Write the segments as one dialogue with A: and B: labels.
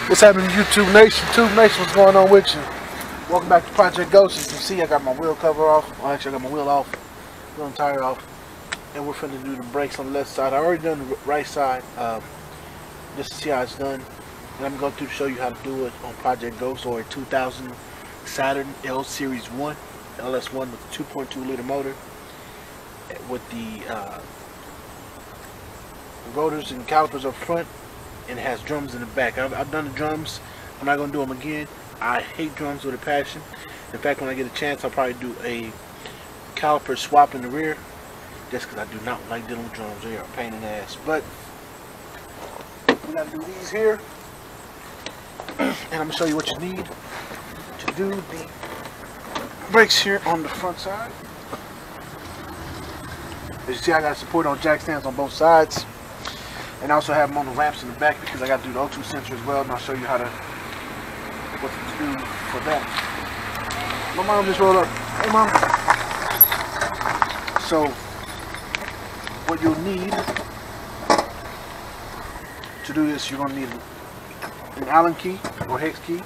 A: What's happening, YouTube Nation? What's going on with you? Welcome back to Project Ghost. As you can see, I got my wheel cover off. Well, actually, I got my wheel off, wheel and tire off, and we're finna do the brakes on the left side. I already done the right side, just to see how it's done. And I'm going to show you how to do it on Project Ghost or a 2000 Saturn L Series 1, LS1 with a 2.2 liter motor, with the rotors and calipers up front, and it has drums in the back. I've done the drums. I'm not going to do them again. I hate drums with a passion. In fact, when I get a chance, I'll probably do a caliper swap in the rear, just because I do not like dealing with drums. They are a pain in the ass. But we got to do these here, and I'm going to show you what you need to do the brakes here on the front side. As you see, I got support on jack stands on both sides. And I also have them on the ramps in the back because I got to do the O2 sensor as well, and I'll show you how to what to do for that. My mom just rolled up. Hey, Mom. So what you'll need to do this, you're going to need an Allen key or hex key,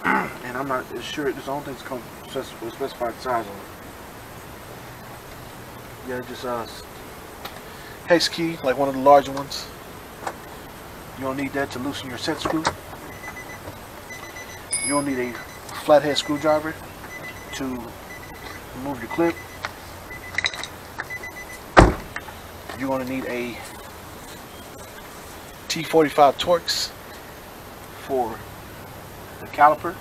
A: and I'm not sure. This only thing's come with specified size on it. Yeah, just hex key, like one of the larger ones. You'll need that to loosen your set screw. You'll need a flathead screwdriver to remove your clip. You're going to need a T45 Torx for the caliper.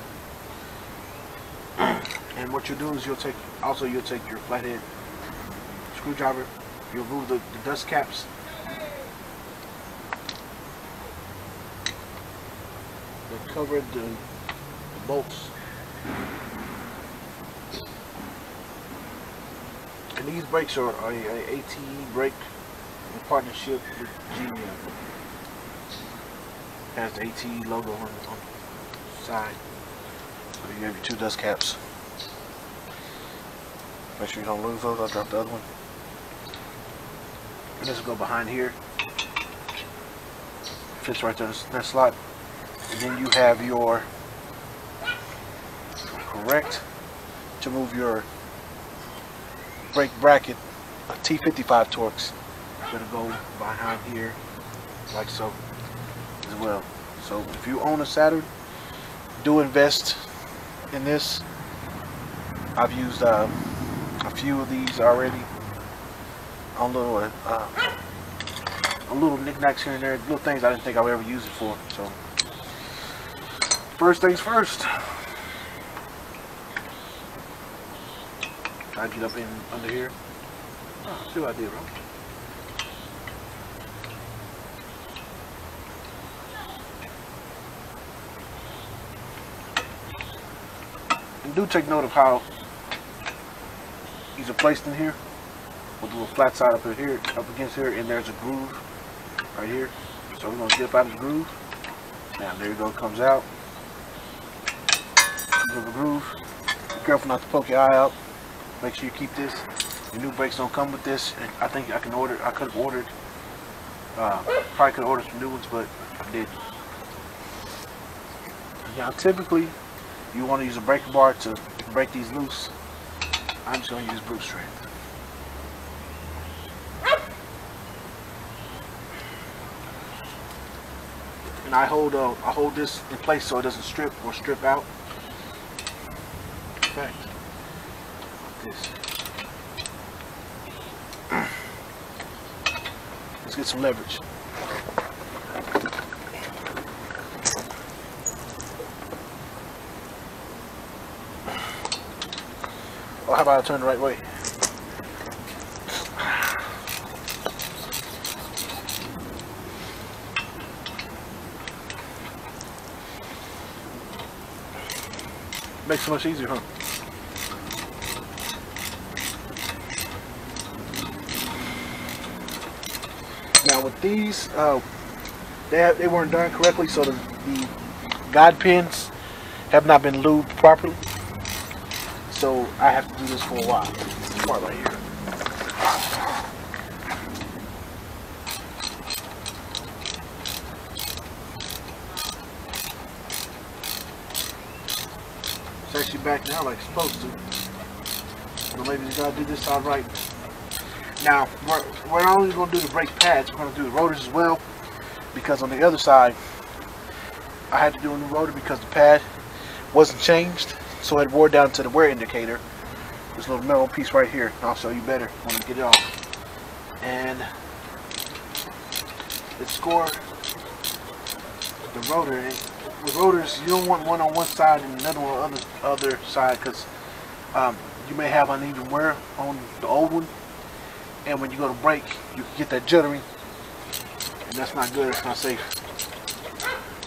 A: And what you'll do is you'll take your flathead screwdriver. You'll remove the dust caps. That cover the bolts. And these brakes are a ATE brake in partnership with GM. Has the ATE logo on the side. So you have your two dust caps. Make sure you don't lose those. I'll drop the other one. And this will go behind here. Fits right there in that slot. And then you have your correct to move your brake bracket, a T55 Torx. Gonna go behind here like so as well. So if you own a Saturn, do invest in this. I've used a few of these already on little knickknacks here and there, little things I didn't think I would ever use it for. So first things first, I get up in under here. Oh, see what I did wrong. And do take note of how these are placed in here. With a little flat side up here, up against here, and there's a groove right here. So we're gonna dip out of the groove. Now there you go, it comes out. Comes the groove. Be careful not to poke your eye out. Make sure you keep this. Your new brakes don't come with this. And I think I could have ordered. Probably could have ordered some new ones, but I didn't. Now typically, you want to use a breaker bar to break these loose. I'm just gonna use brute strength. And I hold this in place so it doesn't strip or strip out. In fact, like this. Let's get some leverage. Oh, how about I turn the right way? Makes it much easier, huh? Now with these, they weren't done correctly, so the guide pins have not been lubed properly. So I have to do this for a while. This part right here. It's actually back now like it's supposed to. So maybe we gotta do this side right. Now, we're not only going to do the brake pads, we're going to do the rotors as well. Because on the other side, I had to do a new rotor because the pad wasn't changed. So it wore down to the wear indicator. This little metal piece right here. I'll show you better when I get it off. And it scored the rotor. With rotors, you don't want one on one side and another one on the other side because you may have uneven wear on the old one. And when you go to brake, you can get that juttering, and that's not good. It's not safe.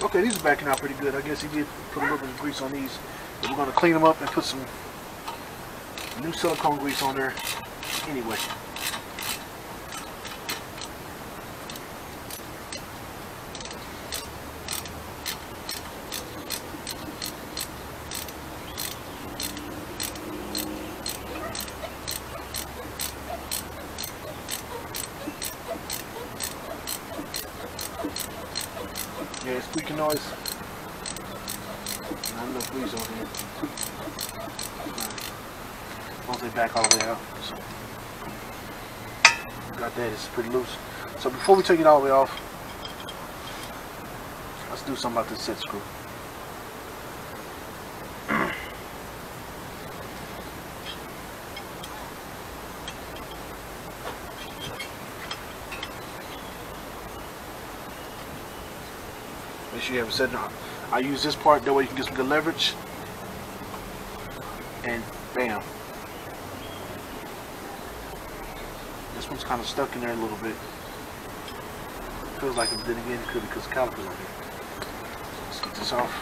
A: Okay, these are backing out pretty good. I guess he did put a little bit of grease on these, but we're going to clean them up and put some new silicone grease on there anyway. Yeah, squeaking noise. Not enough grease on here. Once they back all the way out. So, got that, it's pretty loose. So before we take it all the way off, let's do something about this set screw. Make sure you have it set up. I use this part, that way you can get some good leverage. And bam. This one's kind of stuck in there a little bit. Feels like it, then again, it could be because the caliper's on here. Let's get this off.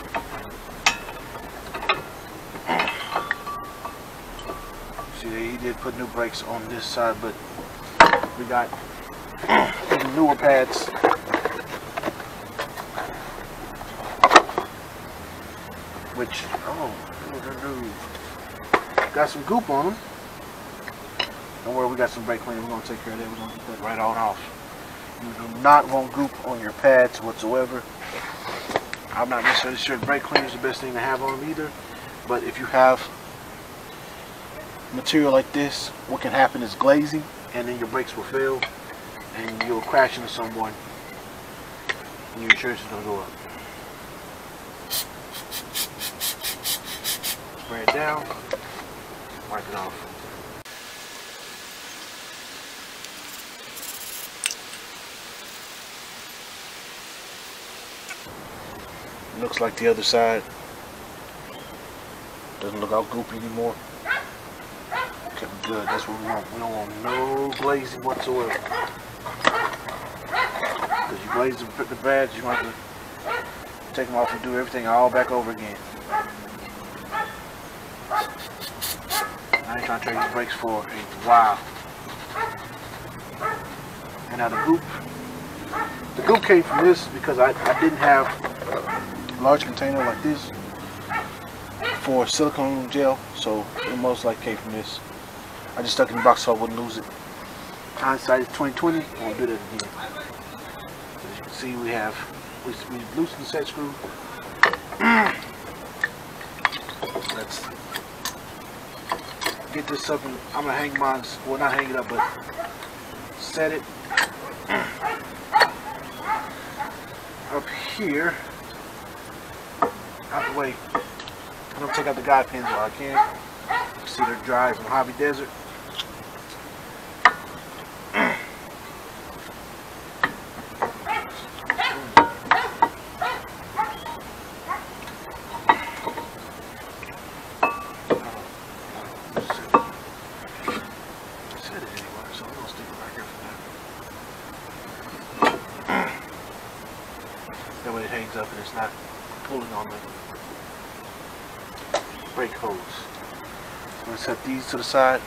A: See, he did put new brakes on this side, but we got even newer pads. Which, got some goop on them. Don't worry, we got some brake cleaner. We're going to take care of that. We're going to get that right on off. You do not want goop on your pads whatsoever. I'm not necessarily sure brake cleaner is the best thing to have on them either. But if you have material like this, what can happen is glazing, and then your brakes will fail, and you'll crash into someone, and your insurance is going to go up. Spray it down, wipe it off. It looks like the other side. Doesn't look all goopy anymore. Okay, good, that's what we want. We don't want no glazing whatsoever. Because you glaze the pads, you're going to have to take them off and do everything all back over again. I ain't trying to trade these brakes for a while. And now the goop came from this because I didn't have a large container like this for silicone gel, so it most likely came from this. I just stuck it in the box so I wouldn't lose it. Hindsight is 2020. I won't do that again. As you can see, we loosened the set screw. Let's get this up, and I'm gonna hang mine. Well, not hang it up, but set it up here out the way. I'm gonna take out the guide pins while I can. See, they're dry from Hobby Desert. That way it hangs up and it's not pulling on the brake hose. I'm going to set these to the side.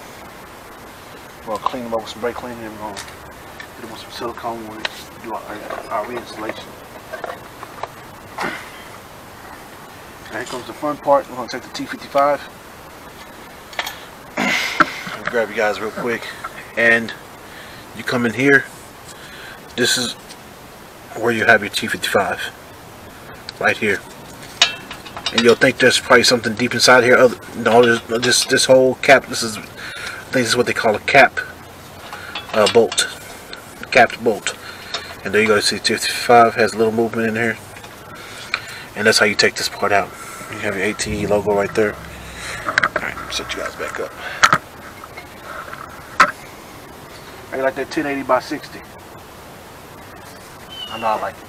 A: We're going to clean them up with some brake cleaner, and we're going to hit them with some silicone when we do our reinstallation. Now here comes the fun part. We're going to take the T55. I'll grab you guys real quick. And you come in here. This is where you have your T55, right here. and you'll think there's probably something deep inside here. No, there's just this whole cap. I think this is what they call a cap bolt, capped bolt. And there you go. See, 255 has a little movement in here, and that's how you take this part out. You have your ATE logo right there. All right, set you guys back up. I like that 1080 by 60. I know I like it.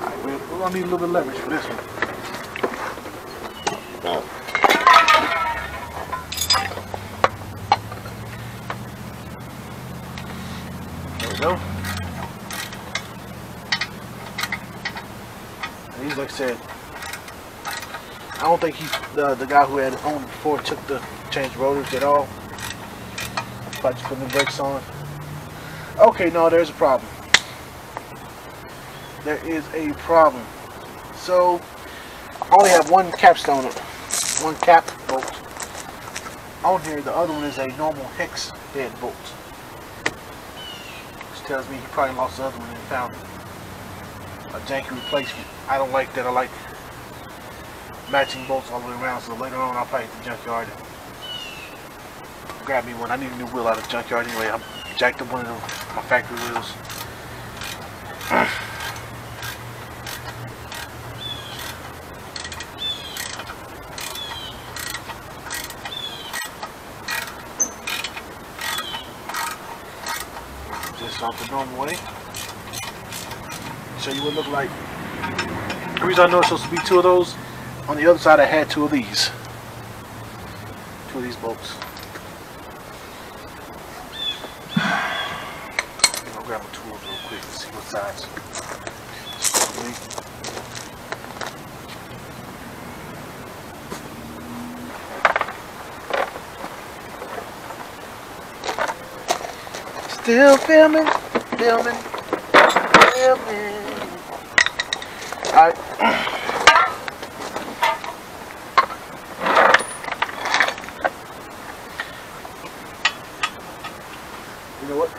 A: Alright, we're gonna need a little bit of leverage for this one. There we go. And he's, like I said, I don't think the guy who had owned before took the change rotors at all. Probably just putting the brakes on. Okay, no, there's a problem. There is a problem. So I only have one capstone, one cap bolt on here. The other one is a normal hex head bolt, which tells me he probably lost the other one and found a janky replacement. I don't like that. I like matching bolts all the way around, so later on I'll probably hit the junkyard and grab me one. I need a new wheel out of the junkyard anyway. I jacked up one of my factory wheels. Just off the normal way. Show you what it looked like. The reason I know it's supposed to be two of those, on the other side I had two of these. Two of these bolts. I'll grab my tools real quick and see what size. Still filming. Alright. You know what?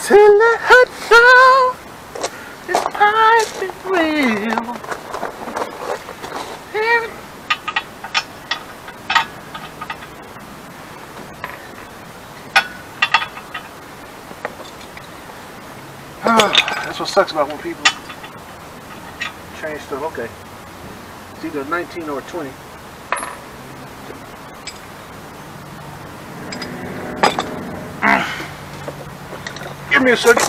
A: Till the hot sound is piping real. That's what sucks about when people change stuff. Okay, it's either 19 or 20. Give me a second.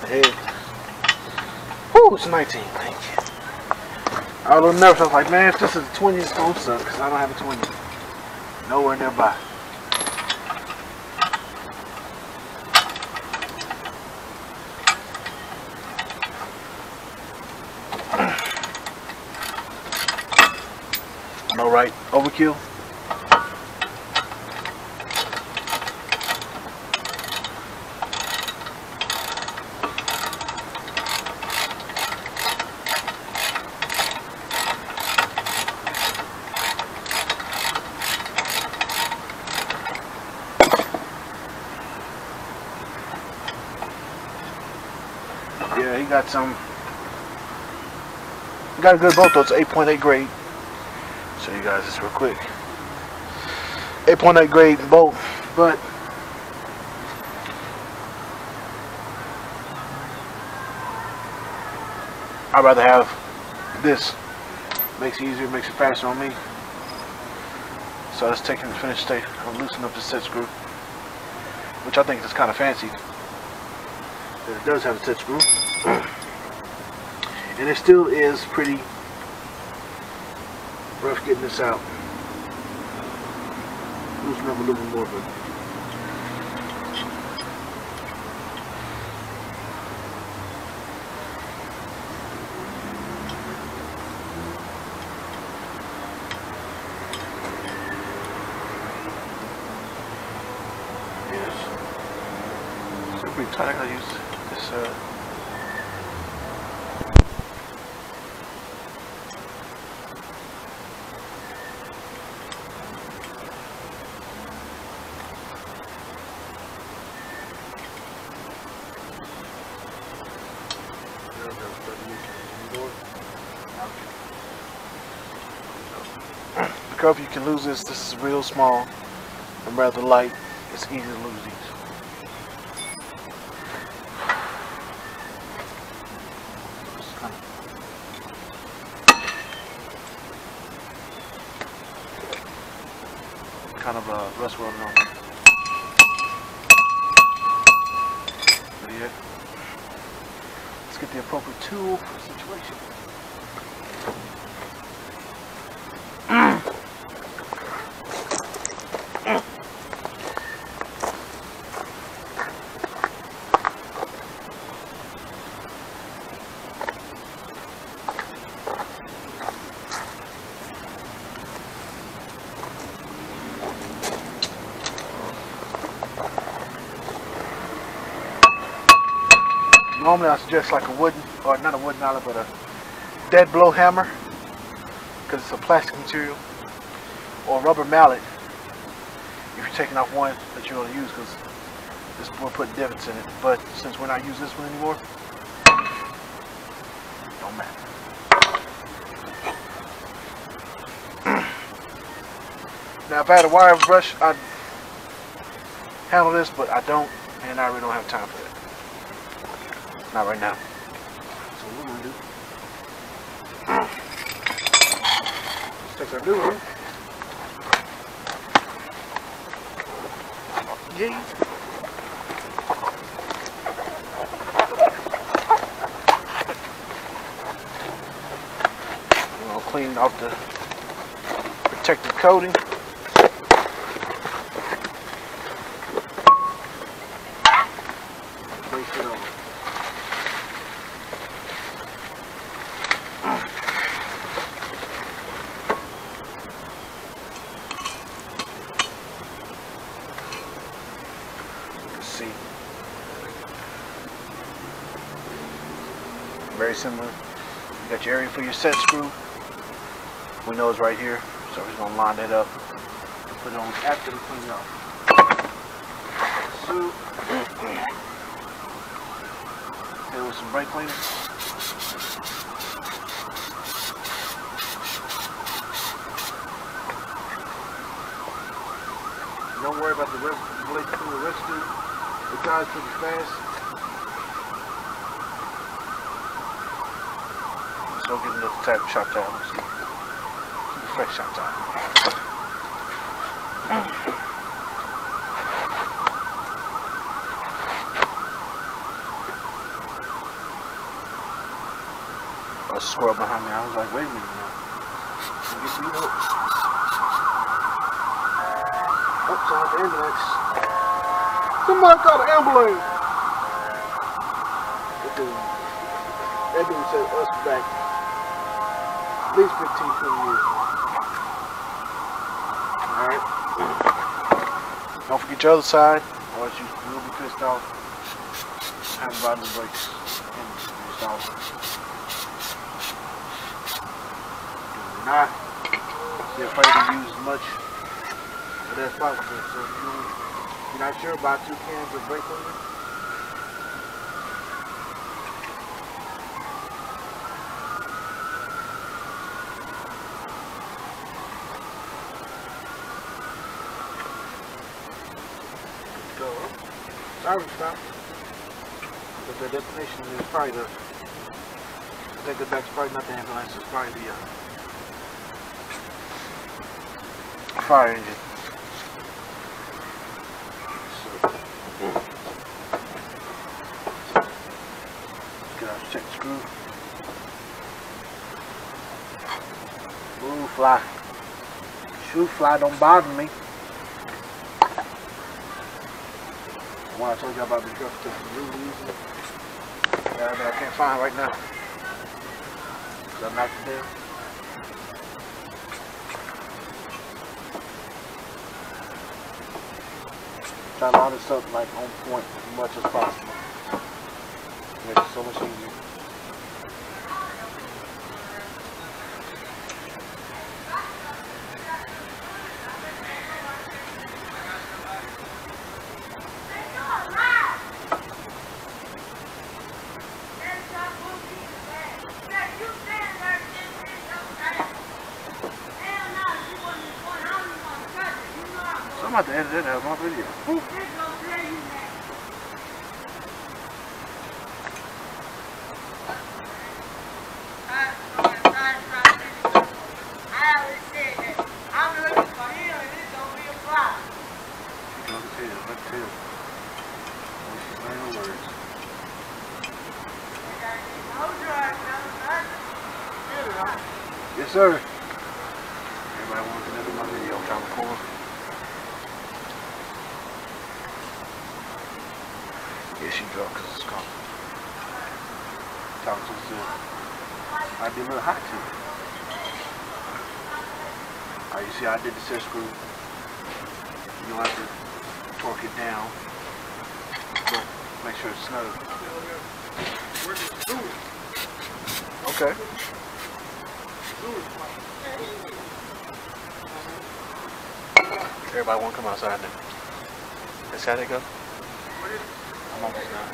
A: Hey. Whoo, it's 19. Thank you. I was a little nervous. I was like, man, if this is a 20, it's going to suck because I don't have a 20. Nowhere nearby. No, right? Overkill. Yeah, he got some. He got a good bolt though. It's 8.8 grade. Show you guys this real quick. 8.8 grade bolt, but I'd rather have this. Makes it easier, makes it faster on me. So let's take the finished state. I'll loosen up the set screw, which I think is kind of fancy. It does have a set screw, and it still is pretty rough getting this out. Loosen up a little bit more, but pretty tight. I gotta use this be careful, you can lose this. This is real small and rather light. It's easy to lose these. Kind of rust welding on there. But yeah, let's get the appropriate tool for the situation. Normally I suggest like a wooden, or not a wooden mallet, but a dead blow hammer, because it's a plastic material, or a rubber mallet if you're taking off one that you're going to use, because this will put divots in it. But since we're not using this one anymore, it don't matter. Now if I had a wire brush, I'd handle this, but I don't, and I really don't have time for that. Not right now. So what we're gonna do, let's take our new one. Yeah. We're gonna clean off the protective coating. Place it over. Very similar. You got your area for your set screw. We know it's right here, so we're just gonna line that up. Put it on after we clean it off. So, hit it with some brake cleaner. Don't worry about the residue. It dries pretty fast. So get another type of shop towel. Let's see. The fresh shop towel. A squirrel behind me. I was like, wait a minute now. Get beat up. Oh, sounds the ambulance. Somebody call the ambulance. That dude said us back at least 15, 20 years. Alright. Don't forget your other side, or else you will be pissed off. Having riding the brakes and install. Do not be afraid to use as much of that as possible. So if you're not sure, buy 2 cans of brake cleaner. Sorry, stop. But the destination is probably the. I think the back's probably not the ambulance. It's probably the fire engine. Get out, check the screw. Ooh, fly. Shoe fly don't bother me. Why I told you about the truck stuff really easy. That I can't find right now. Cause I knocked it down. Try to line this up like on point as much as possible. Makes it so much easier. I'm about to edit that out of my video. Ooh. Yes, sir. Everybody wants to edit my video. I'm trying to record. Yeah, she drunk because it's cold. Talking to the might be a little hot too. Alright, you see I did the set screw. You don't have to torque it down, but make sure it's snug. Okay. Everybody want to come outside now. That's how they go. I'm almost done.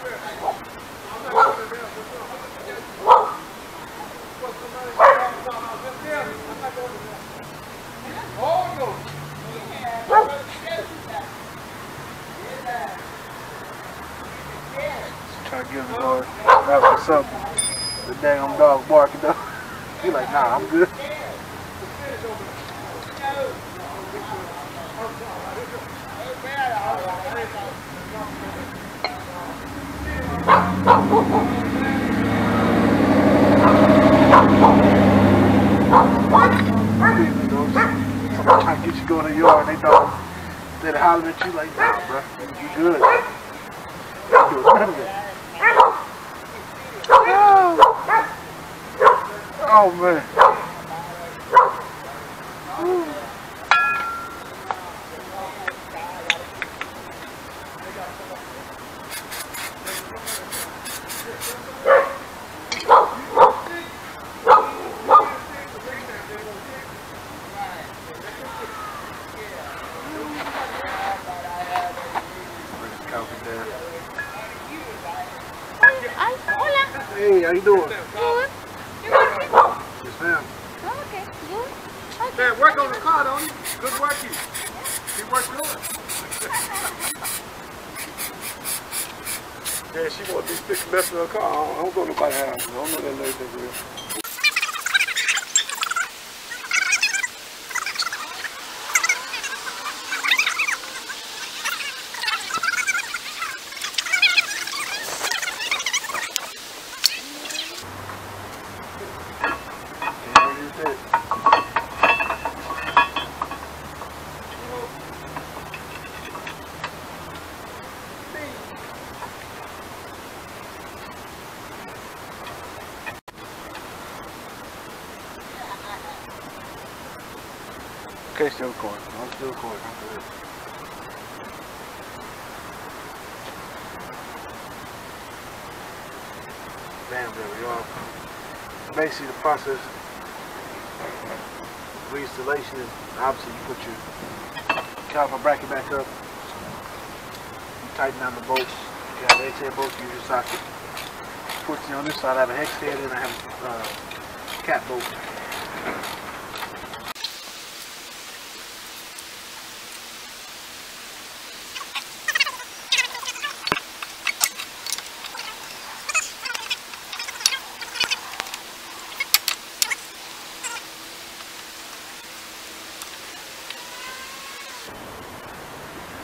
A: Trying to give the Lord that for something. The dang dog barking though. He like, nah, I'm good. Somebody trying to get you going in the yard, they don't. They're hollering at you like, nah, bro, you good. You do none of that. Oh man. Hey, how you doing?
B: Good. You working?
A: Yes, ma'am.
B: Oh, okay. Good. Okay.
C: Man, work on the car, don't you? Good working. Keep working on it. Yeah, she want to be fixing messing her car. I don't go to nobody's house. I don't know that lady that real.
A: Okay, still recording. I'm still recording. I'm good. Bam, there we are. Basically, the process of reinstallation is obviously you put your caliper bracket back up, you tighten down the bolts. You have 8-10 bolts, you use your socket. Fortunately, on this side, I have a hex head and I have a cap bolt.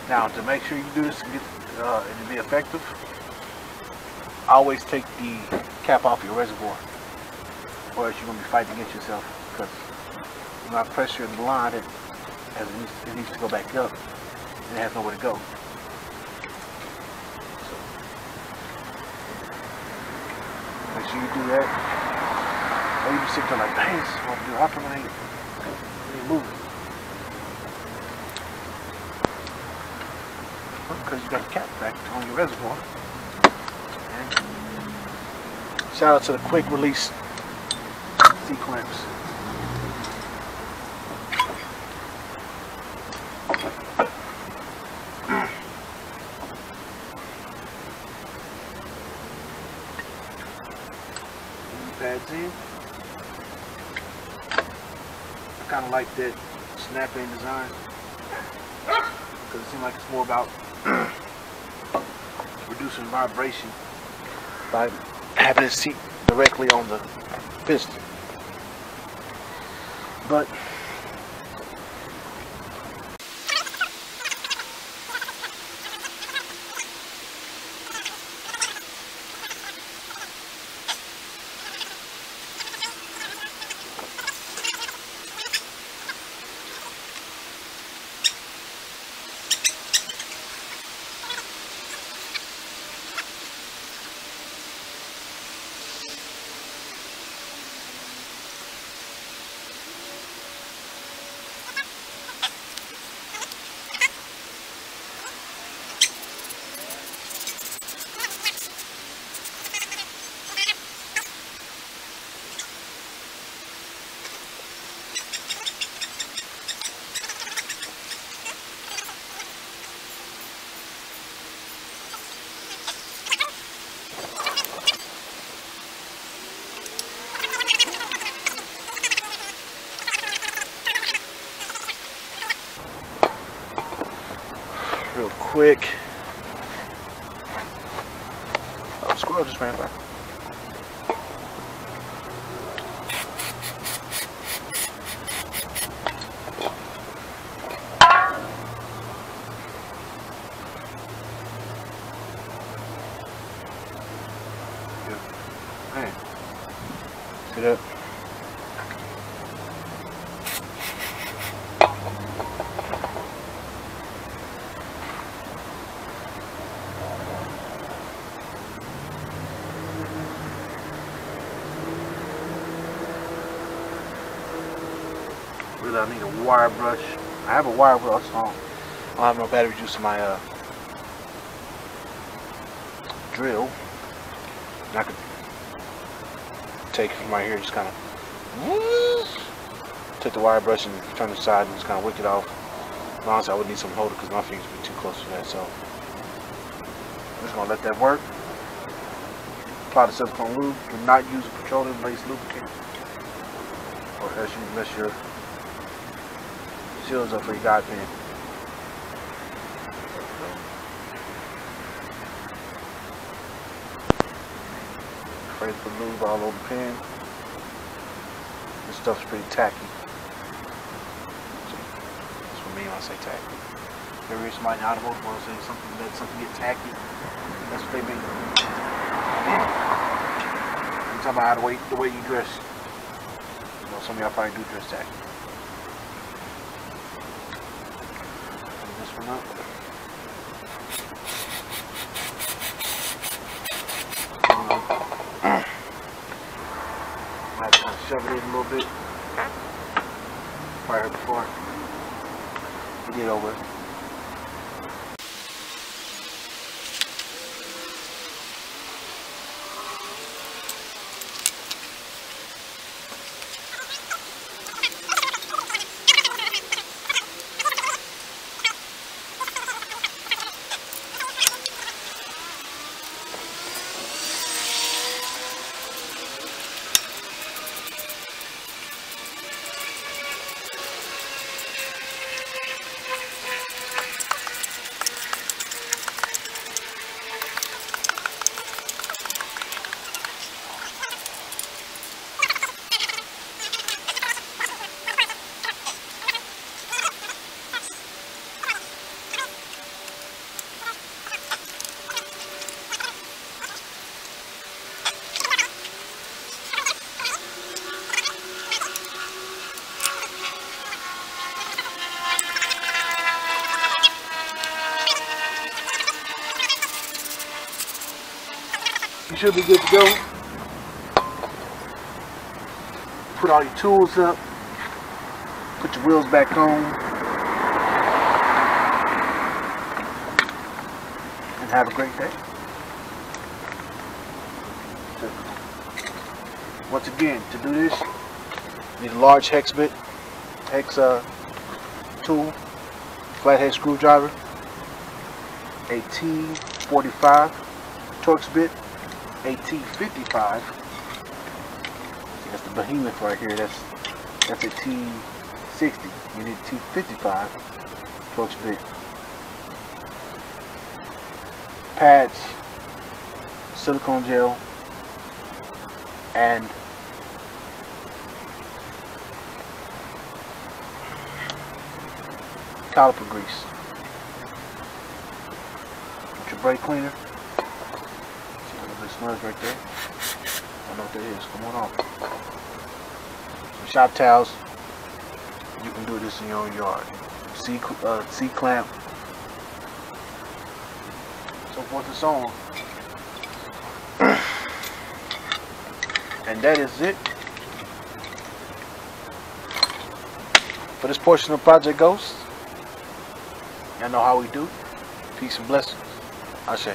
A: Now, to make sure you do this and get and to be effective, always take the cap off your reservoir, or else you're going to be fighting against yourself, because you're not pressuring the line as it needs to go back up, and it has nowhere to go. So, make sure you do that. Or you can sit there like, dang, this is what I do. How come I ain't moving? Because you got the cap back on your reservoir. And shout out to the quick release sequence. Pads in. I kind of like that snap-in design, because it seems like it's more about reducing vibration by having it seat directly on the piston. But real quick. Oh, squirrel just ran by. Hey, see that? Really, I need a wire brush. I have a wire brush on. I don't have no battery juice in my drill. And I could take it from right here, just kind of take the wire brush and turn it aside and just kind of wick it off. And honestly, I would need some holder because my fingers would be too close to that. So I'm just gonna let that work. Apply the silicone lube. Do not use a petroleum-based lubricant, or else you mess your seals up for your guide pin. Afraid to put lube all over the pin. This stuff's pretty tacky. So, that's what I mean when I say tacky. If you ever hear somebody in the automotive world saying something, let something get tacky, that's what they mean. I'm talking about the way you dress. You know, some of y'all probably do dress tacky. This one up. I have to kind of shove it in a little bit. Right here before we get over it. you should be good to go. Put all your tools up. Put your wheels back on. And have a great day. Once again, to do this, you need a large hex bit, tool, flathead screwdriver, a T45 Torx bit, a T55. See, that's the behemoth right here. That's a T60. You need a T55 Torx bit. Pads, silicone gel, and caliper grease. With your brake cleaner. See a little bit of smudge right there. I don't know what that is. Come on off. Some shop towels. You can do this in your own yard. C-clamp. So forth and so on. And that is it for this portion of Project Ghost. Y'all know how we do. Peace and blessings. Ashe.